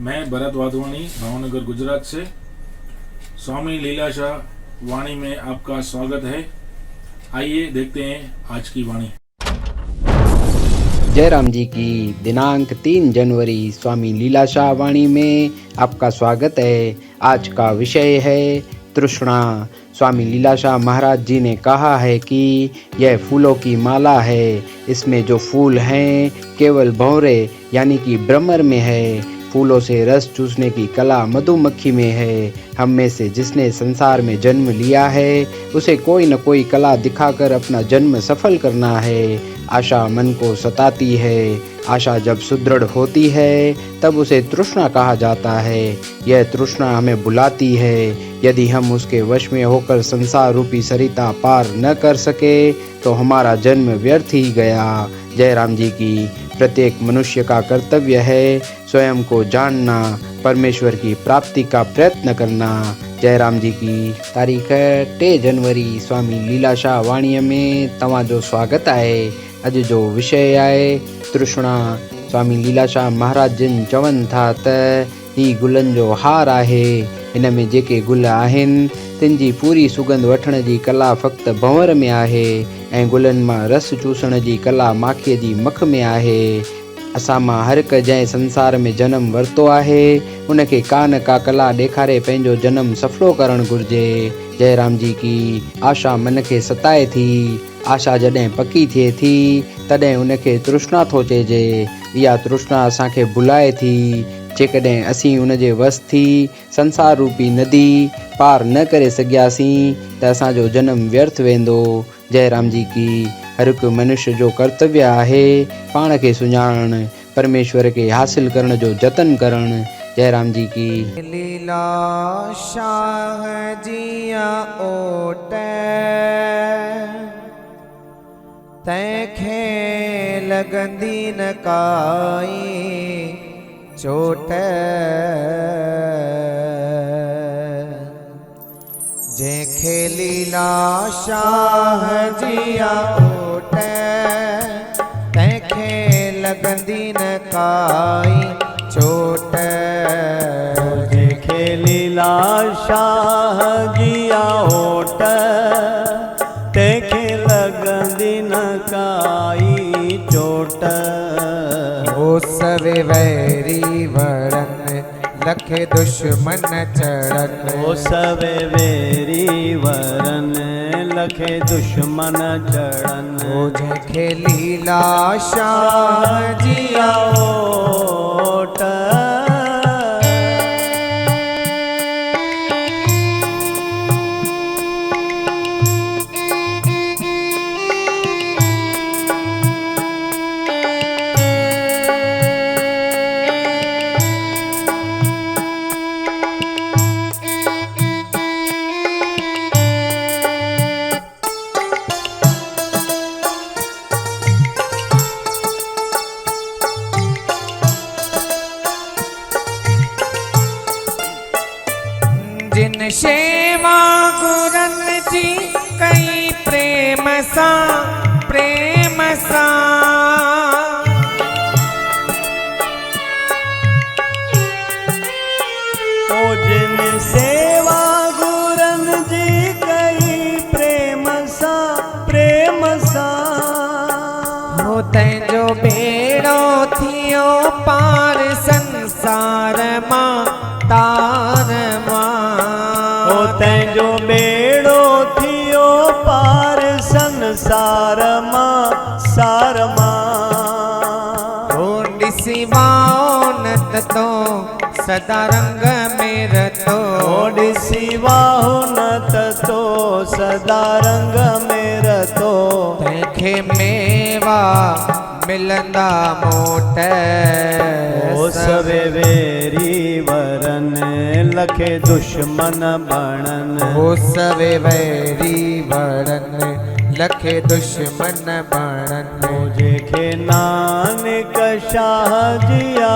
मैं भरत वाधवानी भावनगर गुजरात से स्वामी लीलाशाह वाणी में आपका स्वागत है। आइए देखते हैं आज की वाणी। जयराम जी की दिनांक 3 जनवरी स्वामी लीलाशाह वाणी में आपका स्वागत है। आज का विषय है तृष्णा। स्वामी लीलाशाह महाराज जी ने कहा है कि यह फूलों की माला है। इसमें जो फूल हैं केवल भंवरे यानी कि भ्रमर में है। फूलों से रस चूसने की कला मधुमक्खी में है। हम में से जिसने संसार में जन्म लिया है उसे कोई न कोई कला दिखाकर अपना जन्म सफल करना है। आशा मन को सताती है। आशा जब सुदृढ़ होती है तब उसे तृष्णा कहा जाता है। यह तृष्णा हमें बुलाती है। यदि हम उसके वश में होकर संसार रूपी सरिता पार न कर सके तो हमारा जन्म व्यर्थ ही गया। जयराम जी की प्रत्येक मनुष्य का कर्तव्य है स्वयं को जानना, परमेश्वर की प्राप्ति का प्रयत्न करना। जयराम जी की तारीख 2 जनवरी स्वामी लीलाशाह वाणी में तव्हांजो स्वागत आहे। अॼु जो विषय आहे तृष्णा। स्वामी लीलाशाह महाराज जिन चवनि था त ही गुलनि जो हार आहे। हिन में जेके गुल आहिनि तिन जी पूरी सुगंध वठण जी कला फ़क़्ति भंवर में आहे ऐं गुलनि मां रस चूसण जी कला माखीअ जी मख में आहे। असां मां हर हिकु जंहिं संसार में जन्म वरितो आहे उनखे का न का कला ॾेखारे पंहिंजो जन्म सफलो करणु घुरिजे। जयराम जी की आशा मन खे सताए थी। आशा जॾहिं पकी थिए थी तॾहिं उनखे तृष्णा थो चइजे। इहा तृष्णा असांखे भुलाए थी। जेकॾहिं असीं उन जे वस थी संसार रूपी नदी पार न करे सघियासीं त असांजो जन्म व्यर्थ वेंदो। जयराम जी की हर हिकु मनुष्य जो कर्तव्य आहे पाण खे सुञाणणु, परमेश्वर खे हासिल करण जो जतन करणु। जयराम जी की लीलाशाह जिया ओट तैंखे लगंदी न काई चोट। जंहिंखे लीलाशाह जिया ओट तंहिंखे लगंदी न काई चोट। जंहिंखे लीलाशाह जिया ओट तंहिंखे लगंदी न काई चोट। ओ सवे वैरी वड़न लखे दुश्मन चढ़न। ओ सवे वेरी वरन लखे दुश्मन चढ़न। ओ जंहिंखे लीलाशाह जिया ओट जिन शेवा गुरन जी कई प्रेम सां प्रेम सां। ओ जिन सेवा गुरन जी कई प्रेम सां प्रेम सां। हो तंहिंजो बेड़ो थियो पार संसार मां तार मां। ओ तंहिंजो बेड़ो थियो पार संसार मां सार मां। हो ॾिसी वाओ न तो सदा रंग में रतो। ओ ॾिसी वाहो न तो सदा रंग में रतो। तंहिंखे मेवा मिलंदा मोट। ओ सवे वेरी वरन लखे दुश्मन बणन। हो सवे वैरी वड़न लखे दुश्मन बणन। ओ जेके नानक शाह जिया